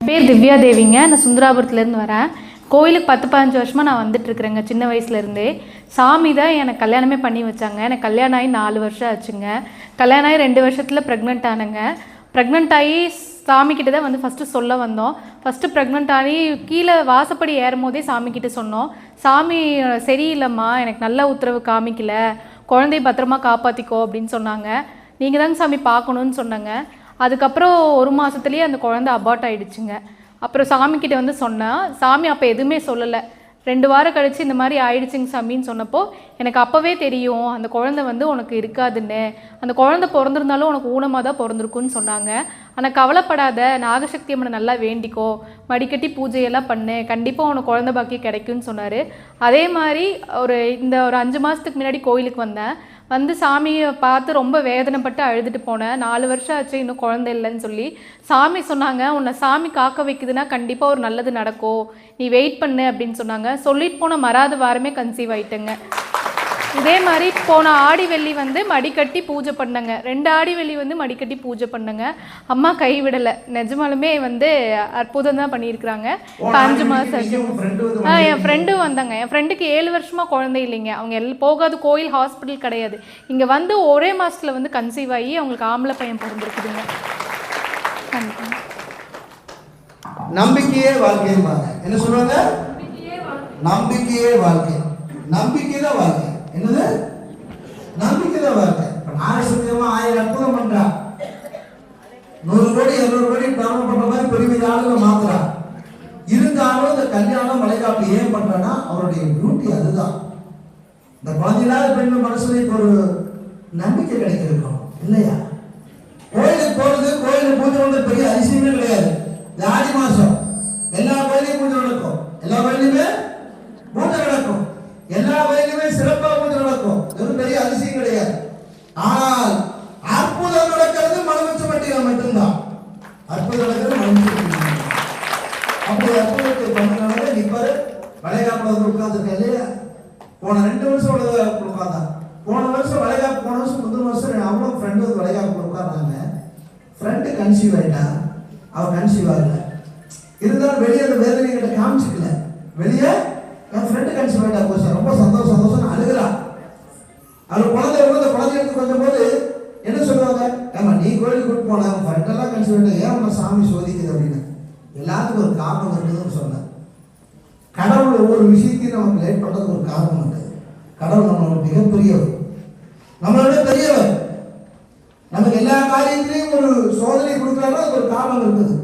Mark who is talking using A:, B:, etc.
A: பேர் திவ்யா தேவிங்க. நான் சுந்தராபுரத்துலேருந்து வரேன். கோயிலுக்கு 10-15 வருஷமாக நான் வந்துட்டுருக்குறேங்க. சின்ன வயசுலேருந்தே சாமி தான் எனக்கு கல்யாணமே பண்ணி வச்சாங்க. எனக்கு கல்யாணம் ஆகி 4 வருஷம் ஆச்சுங்க. கல்யாணம் ஆகி 2 வருஷத்தில் ப்ரெக்னென்ட் ஆனேங்க. ப்ரெக்னென்ட் ஆகி சாமிக்கிட்ட தான் வந்து ஃபஸ்ட்டு சொல்ல வந்தோம். ஃபஸ்ட்டு ப்ரெக்னென்ட் ஆகி கீழே வாசப்படி ஏறும் போதே சாமிக்கிட்ட சொன்னோம். சாமி சரியில்லைம்மா, எனக்கு நல்ல உத்தரவு காமிக்கல, குழந்தைய பத்திரமா காப்பாற்றிக்கோ அப்படின்னு சொன்னாங்க. நீங்கள் தாங்க சாமி பார்க்கணுன்னு சொன்னாங்க. அதுக்கப்புறம் 1 மாதத்துலேயே அந்த குழந்தை அபார்ட் ஆகிடுச்சுங்க. அப்புறம் சாமிக்கிட்ட வந்து சொன்னேன். சாமி அப்போ எதுவுமே சொல்லலை. 2 வாரம் கழித்து இந்த மாதிரி ஆயிடுச்சுங்க சாமின்னு சொன்னப்போ எனக்கு அப்போவே தெரியும் அந்த குழந்தை வந்து உனக்கு இருக்காதுன்னு. அந்த குழந்தை பிறந்திருந்தாலும் உனக்கு ஊனமாக தான் பிறந்திருக்குன்னு சொன்னாங்க. ஆனால் கவலைப்படாத, நாகசக்தி அம்மனை நல்லா வேண்டிக்கோ, மடிக்கட்டி பூஜையெல்லாம் பண்ணு, கண்டிப்பாக உனக்கு குழந்தை பாக்கியம் கிடைக்கும்னு சொன்னார். அதே மாதிரி ஒரு 5 மாதத்துக்கு முன்னாடி கோயிலுக்கு வந்தேன். வந்து சாமியை பார்த்து ரொம்ப வேதனைப்பட்டு அழுதுட்டு போனேன். 4 வருஷம் ஆச்சு, இன்னும் குழந்தை இல்லைன்னு சொல்லி. சாமி சொன்னாங்க, உன்னை சாமி காக்க வைக்குதுன்னா கண்டிப்பாக ஒரு நல்லது நடக்கும், நீ வெயிட் பண்ணு அப்படின்னு சொன்னாங்க. சொல்லிட்டு போன மறாத வாரமே கன்சீவ் ஆகிட்டேங்க. இதே மாதிரி போன ஆடி வெள்ளி வந்து மடிக்கட்டி பூஜை பண்ணங்க. 2 ஆடி வெள்ளி வந்து மடிக்கட்டி பூஜை பண்ணங்க. அம்மா கைவிடலை. நிஜமாலுமே வந்து அற்புதம் தான் பண்ணியிருக்கிறாங்க. இப்போ 5 மாதம் ஆச்சு. என் ஃப்ரெண்டும் வந்தாங்க. என் ஃப்ரெண்டுக்கு 7 வருஷமாக குழந்தை இல்லைங்க. அவங்க போகாத கோயில் ஹாஸ்பிட்டல் கிடையாது. இங்கே வந்து ஒரே மாதத்தில் வந்து கன்சீவ் ஆகி அவங்களுக்கு ஆம்பளை பையன் பிறந்திருக்குதுங்க.
B: நம்பிக்கையே வாழ்க்கைம்பாங்க. என்ன சொல்றாங்க? நம்பிக்கையே வாழ்க்கை. நம்பிக்கை தான் வாழ்க்கை. என்னது? நம்பிக்கை தான் வாழ்க்கை. நாகசக்தியமா 1000 அற்புதம் பண்றா, 100 கோடி 200 கோடி டவுன் பண்ற மாதிரி பெரிய பெரிய ஆளுகளை மாத்துறா. இருந்தாலும் இந்த கல்யாணம் வளைகாப்பு ஏன் பண்றான்னா அவருடைய டியூட்டி அதுதான். இந்த குழந்தையில்லாத பெண் மனசுல இப்போ ஒரு நம்பிக்கை கிடைக்கிறோம் இல்லையா? கோயிலுக்கு போறது, கோயிலுக்கு பூஜை வந்து பெரிய அதிசயமே கிடையாது. இந்த ஆடி மாசம் எல்லா கோயிலையும் பூஜை நடக்கும், எல்லா கோயிலுமே பூஜை நடக்கும், எல்லா கோயிலுமே சிறப்பாக பூஜை நடக்கும். இது பெரிய அதிசயம் கிடையாது. ஆனால் அற்புதம் நடக்கிறது மனவச்சப்பட்டியில் மட்டும்தான். அற்புதம் நடக்கிறது மனவச்சப்பட்டியில். அப்படி அற்புதத்தை பண்ணனால நிப்பாரு வளைகாப்புல வந்து உட்கார்ந்துருக்க இல்லையா? போன 2 வருஷம் உட்கார்ந்தான். போன வருஷம் வளைகாப்பு, போன வருஷம் முதல் வருஷம் அவங்களும் ஃப்ரெண்டு வந்து வளைகாப்பு உட்கார்றாங்க. ஃப்ரெண்டு கன்சீவ் ஆயிட்டா, அவன் கன்சீவ் ஆகல. இருந்தாலும் வெளியே அந்த வேதனை கிட்ட காமிச்சிக்கல. வெளியே என் ஃப்ரெண்டு கன்சீவ் ஆகிட்டா போச்சு, ரொம்ப சந்தோஷம் அழுகிறா. அவர் குழந்தை எடுத்து கொஞ்சம் போது என்ன சொல்லுவாங்க, ஏமா நீ கோயிலுக்கு கூட்டு போன ஃப்ரெண்டெல்லாம் கன்சீவ் ஆகிட்டா, ஏன் உன்னை சாமி சோதிக்குது அப்படின்னு. எல்லாத்துக்கும் ஒரு காரணம் இருக்குதுன்னு சொன்னேன். கடவுள் ஒவ்வொரு விஷயத்தையும் நமக்கு லேட் பண்ணுறதுக்கு ஒரு காரணம் இருக்குது. கடவுள் நம்மளோட மிகப்பெரியவர், நம்மளோட பெரியவர். நமக்கு எல்லா காரியத்திலையும் ஒரு சோதனை கொடுக்குறாங்கன்னா அதுக்கு ஒரு காரணம் இருக்குது.